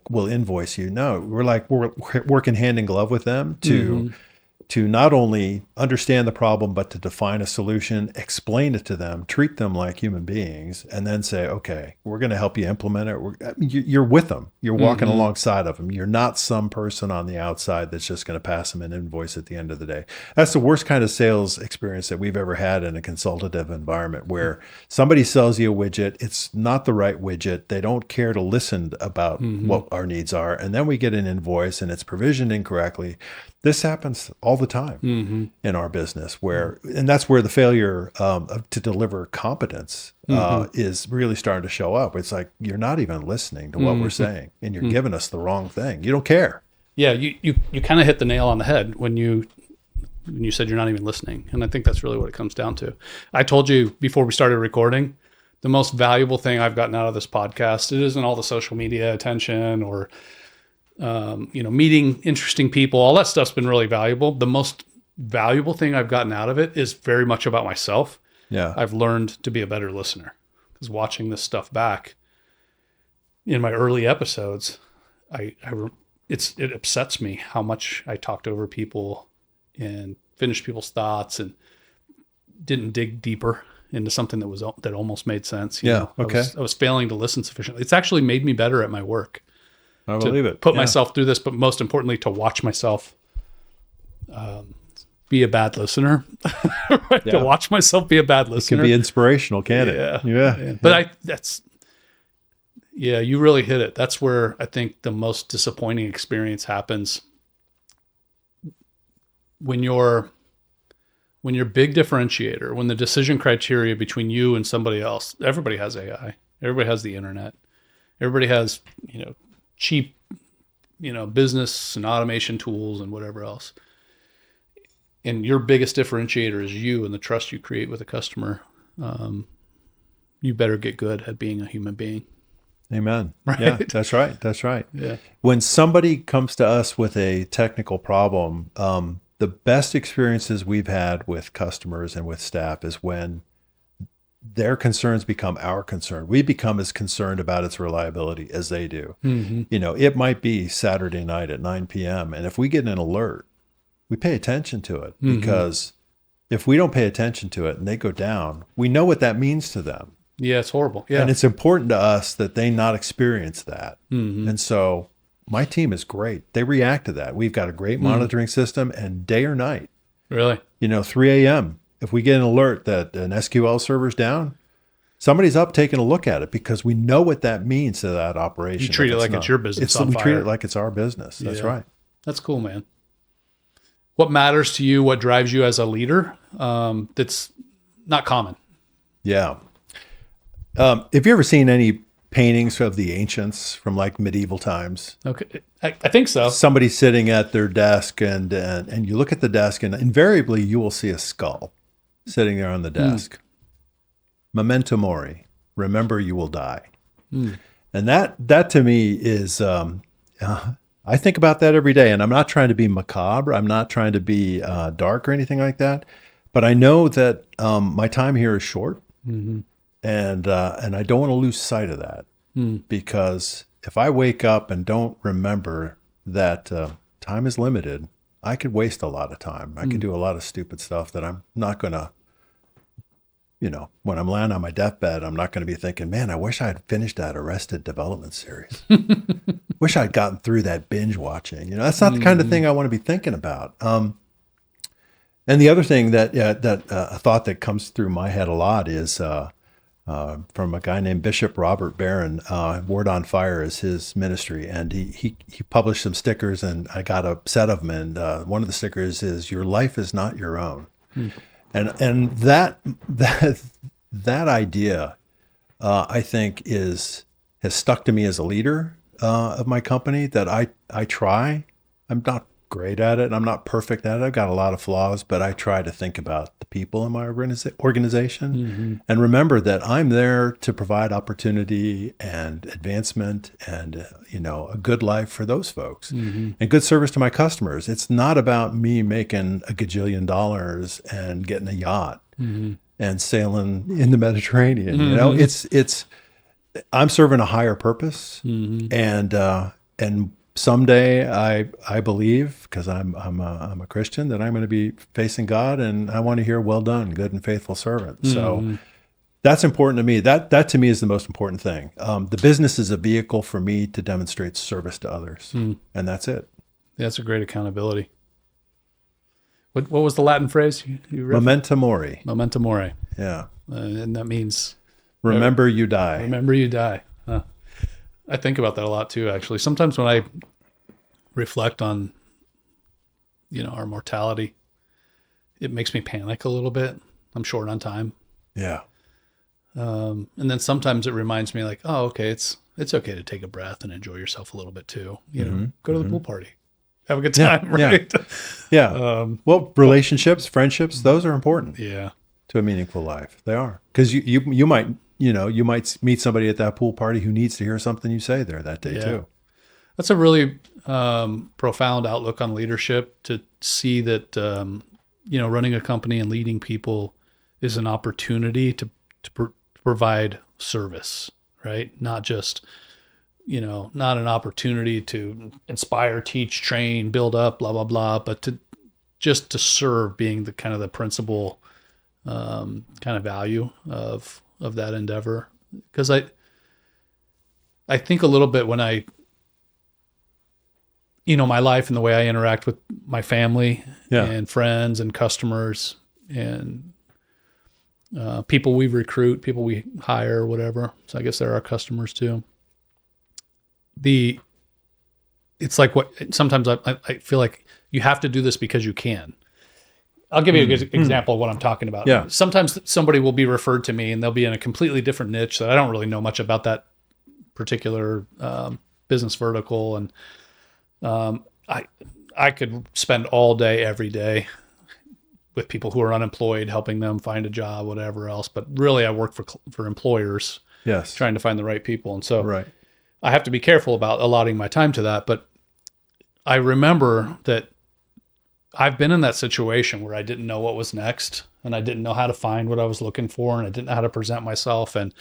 We'll invoice you. No, we're working hand in glove with them to not only understand the problem, but to define a solution, explain it to them, treat them like human beings, and then say, okay, we're going to help you implement it. You're with them. You're walking alongside of them. You're not some person on the outside that's just going to pass them an invoice at the end of the day. That's the worst kind of sales experience that we've ever had in a consultative environment, where somebody sells you a widget. It's not the right widget. They don't care to listen about what our needs are. And then we get an invoice and it's provisioned incorrectly. This happens all the time in our business, and that's where the failure to deliver competence is really starting to show up. It's like, you're not even listening to what we're saying, and you're giving us the wrong thing. You don't care. Yeah, you kind of hit the nail on the head when you said you're not even listening, and I think that's really what it comes down to. I told you before we started recording, the most valuable thing I've gotten out of this podcast, it isn't all the social media attention or meeting interesting people. All that stuff's been really valuable. The most valuable thing I've gotten out of it is very much about myself. Yeah. I've learned to be a better listener, because watching this stuff back in my early episodes, it upsets me how much I talked over people and finished people's thoughts and didn't dig deeper into something that almost made sense. I was failing to listen sufficiently. It's actually made me better at my work. I believe it. Put myself through this, but most importantly, to watch myself be a bad listener. Right? To watch myself be a bad listener. It can be inspirational, can't it? Yeah. But you really hit it. That's where I think the most disappointing experience happens. When your big differentiator, when the decision criteria between you and somebody else, everybody has AI, everybody has the internet, everybody has, cheap, business and automation tools and whatever else. And your biggest differentiator is you and the trust you create with a customer. You better get good at being a human being. Amen. Right? Yeah, that's right. That's right. Yeah. When somebody comes to us with a technical problem, the best experiences we've had with customers and with staff is when their concerns become our concern. We become as concerned about its reliability as they do. It might be Saturday night at 9 p.m. And if we get an alert, we pay attention to it, because if we don't pay attention to it and they go down, we know what that means to them. Yeah, it's horrible. Yeah. And it's important to us that they not experience that. And so my team is great. They react to that. We've got a great monitoring system, and day or night. Really? 3 a.m., if we get an alert that an SQL server's down, somebody's up taking a look at it, because we know what that means to that operation. You treat it like it's your business. We treat it like it's our business. That's right. That's cool, man. What matters to you, what drives you as a leader, that's not common? Yeah. Have you ever seen any paintings of the ancients from like medieval times? Okay, I think so. Somebody sitting at their desk, and you look at the desk, and invariably you will see a skull sitting there on the desk. Memento mori, remember you will die. And that to me is, I think about that every day, and I'm not trying to be macabre. I'm not trying to be dark or anything like that, but I know that my time here is short. And I don't want to lose sight of that, because if I wake up and don't remember that time is limited, I could waste a lot of time. I could do a lot of stupid stuff that I'm not going to when I'm laying on my deathbed, I'm not going to be thinking, man, I wish I had finished that Arrested Development series. Wish I'd gotten through that binge watching. That's not the kind of thing I want to be thinking about. And the other thing that a thought that comes through my head a lot is from a guy named Bishop Robert Barron. Word on Fire is his ministry, and he published some stickers, and I got a set of them. And one of the stickers is "Your life is not your own," and that idea, I think, has stuck to me as a leader of my company. That I try. I'm not great at it. I'm not perfect at it. I've got a lot of flaws, but I try to think about the people in my organization and remember that I'm there to provide opportunity and advancement and, a good life for those folks and good service to my customers. It's not about me making $1 gajillion and getting a yacht and sailing in the Mediterranean. It's I'm serving a higher purpose and someday I believe, because I'm a Christian, that I'm going to be facing God, and I want to hear, "Well done, good and faithful servant." So that's important to me. That to me is the most important thing. The business is a vehicle for me to demonstrate service to others, and that's it. Yeah, that's a great accountability. What was the Latin phrase you read? Memento mori. Memento mori. Yeah, and that means remember you die. Remember you die. Huh. I think about that a lot too, actually. Sometimes when I reflect on, our mortality, it makes me panic a little bit. I'm short on time. Yeah. And then sometimes it reminds me like, oh, okay, it's okay to take a breath and enjoy yourself a little bit too. Go to the pool party, have a good time, right? Yeah. Well, relationships, friendships, those are important. Yeah. To a meaningful life. They are. Because you might meet somebody at that pool party who needs to hear something you say there that day too. That's a really profound outlook on leadership, to see that, running a company and leading people is an opportunity to provide service, right? Not just, not an opportunity to inspire, teach, train, build up, blah, blah, blah, but to serve, being the kind of the principal kind of value of that endeavor. Because I think a little bit when my life and the way I interact with my family and friends and customers and people we recruit, people we hire, whatever. So I guess they're our customers too. It's like sometimes I feel like you have to do this because you can. I'll give you a good example of what I'm talking about. Yeah. Sometimes somebody will be referred to me and they'll be in a completely different niche that I don't really know much about that particular business vertical. And I could spend all day, every day with people who are unemployed, helping them find a job, whatever else. But really I work for employers, trying to find the right people. And so I have to be careful about allotting my time to that. But I remember that I've been in that situation where I didn't know what was next, and I didn't know how to find what I was looking for, and I didn't know how to present myself. And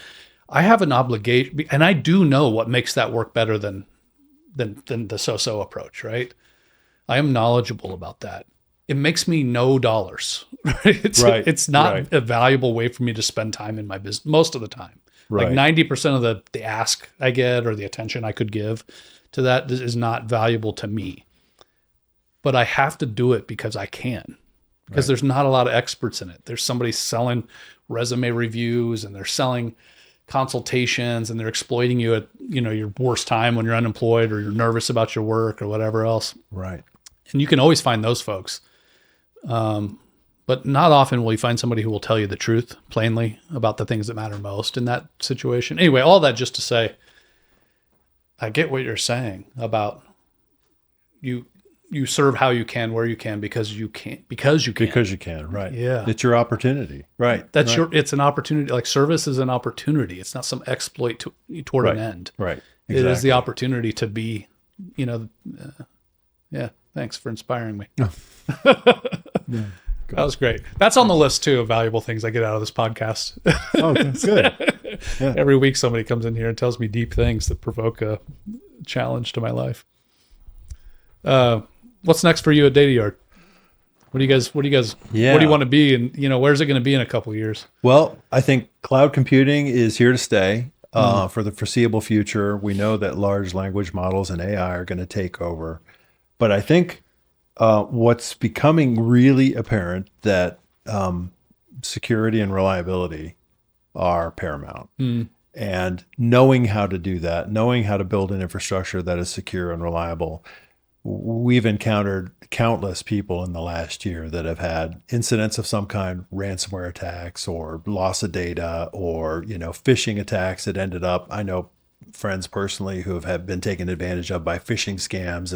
I have an obligation, and I do know what makes that work better than the so-so approach, right? I am knowledgeable about that. It makes me no dollars, right? It's not a valuable way for me to spend time in my business most of the time. Like 90% of the ask I get or the attention I could give to that is not valuable to me. But I have to do it because I can, because there's not a lot of experts in it. There's somebody selling resume reviews, and they're selling consultations, and they're exploiting you at, your worst time when you're unemployed or you're nervous about your work or whatever else. Right. And you can always find those folks. But not often will you find somebody who will tell you the truth plainly about the things that matter most in that situation. Anyway, all that just to say, I get what you're saying about you serve how you can, where you can, because you can. Right. Yeah. It's your opportunity. Right. It's an opportunity. Like, service is an opportunity. It's not some exploit toward an end. Right. Exactly. It is the opportunity to be, thanks for inspiring me. That was great. That's on the list too of valuable things I get out of this podcast. Oh, good. Yeah. Every week somebody comes in here and tells me deep things that provoke a challenge to my life. What's next for you at DataYard? What do you guys, Yeah. what do you want to be? And, where's it going to be in a couple of years? Well, I think cloud computing is here to stay for the foreseeable future. We know that large language models and AI are going to take over. But I think what's becoming really apparent that security and reliability are paramount. And knowing how to do that, knowing how to build an infrastructure that is secure and reliable. We've encountered countless people in the last year that have had incidents of some kind, ransomware attacks or loss of data or, phishing attacks that ended up, I know friends personally who have been taken advantage of by phishing scams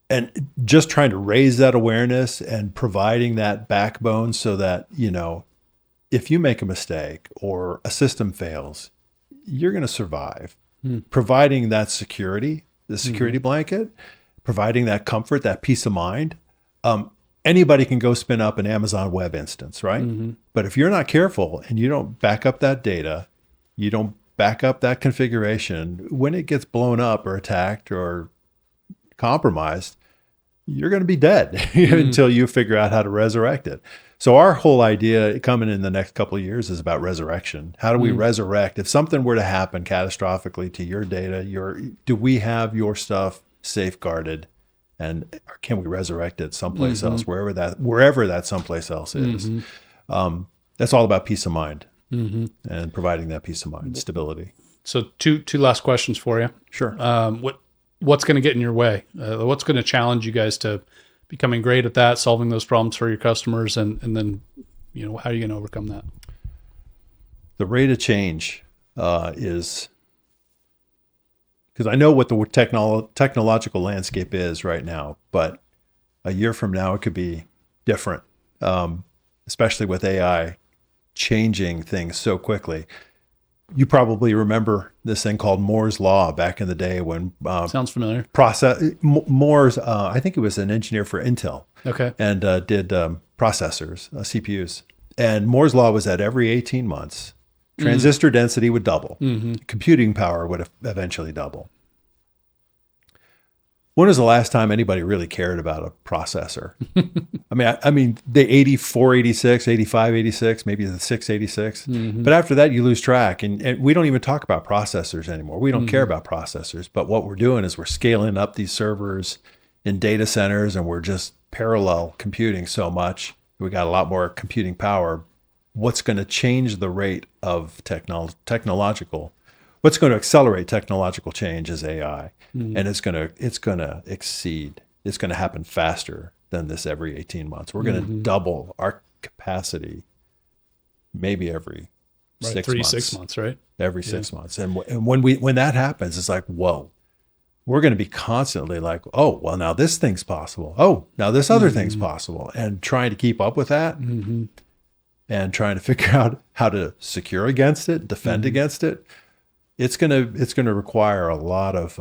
and just trying to raise that awareness and providing that backbone so that, if you make a mistake or a system fails, you're going to survive. Providing that security, the security blanket, providing that comfort, that peace of mind. Anybody can go spin up an Amazon Web instance, right? But if you're not careful and you don't back up that data, you don't back up that configuration, when it gets blown up or attacked or compromised, you're going to be dead until you figure out how to resurrect it. So our whole idea coming in the next couple of years is about resurrection. How do we resurrect? If something were to happen catastrophically to your data, do we have your stuff safeguarded, and can we resurrect it someplace else, wherever that someplace else is? That's all about peace of mind and providing that peace of mind, stability. So two last questions for you. Sure. What's going to get in your way? What's going to challenge you guys to becoming great at that, solving those problems for your customers, and then, how are you going to overcome that? The rate of change is, because I know what the technological landscape is right now, but a year from now it could be different, especially with AI changing things so quickly. You probably remember this thing called Moore's Law back in the day when sounds familiar. Moore's, I think it was an engineer for Intel. Okay. And did processors, CPUs. And Moore's Law was that every 18 months, transistor density would double. Computing power would eventually double. When was the last time anybody really cared about a processor? I mean, the 8486, 8586, maybe the 686. But after that, you lose track. And we don't even talk about processors anymore. We don't care about processors. But what we're doing is we're scaling up these servers in data centers, and we're just parallel computing so much. We got a lot more computing power. What's going to change the rate of technological? What's going to accelerate technological change is AI, and it's going to exceed. It's going to happen faster than this every 18 months. We're going to double our capacity, maybe every 6 months. 6 months, right? Every 6 months, and when that happens, it's like, whoa. We're going to be constantly like, oh, well, now this thing's possible. Oh, now this other thing's possible, and trying to keep up with that, and trying to figure out how to secure against it, defend against it. It's gonna require a lot of.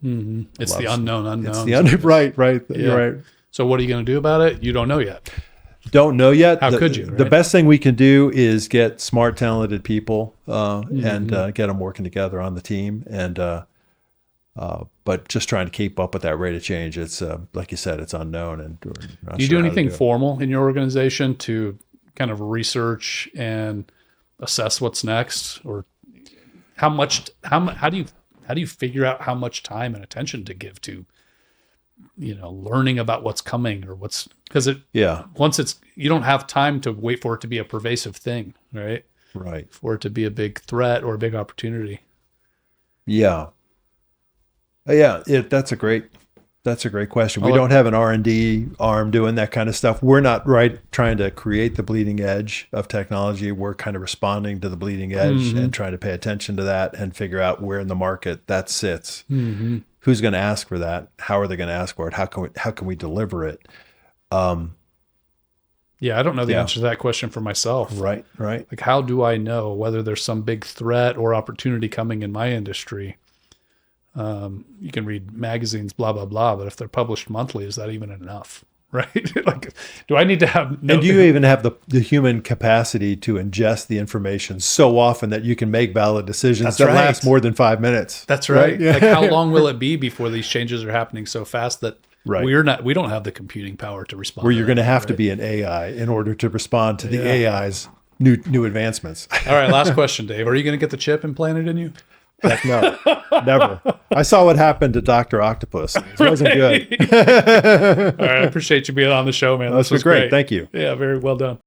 It's the unknown. It's the unknown. Right. Yeah. You're right. So what are you going to do about it? You don't know yet. Don't know yet. How could you? Right? The best thing we can do is get smart, talented people and get them working together on the team. And but just trying to keep up with that rate of change. It's like you said, it's unknown. And do you do anything formal in your organization to kind of research and assess what's next, or how do you figure out how much time and attention to give to, learning about what's coming or because once you don't have time to wait for it to be a pervasive thing, right? Right. For it to be a big threat or a big opportunity. Yeah. That's a great question. We don't have an R&D arm doing that kind of stuff. We're not trying to create the bleeding edge of technology. We're kind of responding to the bleeding edge and trying to pay attention to that and figure out where in the market that sits. Who's going to ask for that? How are they going to ask for it? How can we deliver it? I don't know the answer to that question for myself. Right. Like, how do I know whether there's some big threat or opportunity coming in my industry? You can read magazines, blah, blah, blah, but if they're published monthly, is that even enough? Right? Like, do I need to have... And do you even have the human capacity to ingest the information so often that you can make valid decisions that last more than 5 minutes? That's right. Yeah. Like, how long will it be before these changes are happening so fast that Right. We don't have the computing power to respond. Where to you're going to that, have to right? be an AI in order to respond to the AI's new advancements. All right, last question, Dave. Are you going to get the chip implanted in you? Heck no, never. I saw what happened to Dr. Octopus. It wasn't good. All right, I appreciate you being on the show, man. This was great. Thank you. Yeah, very well done.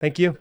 Thank you.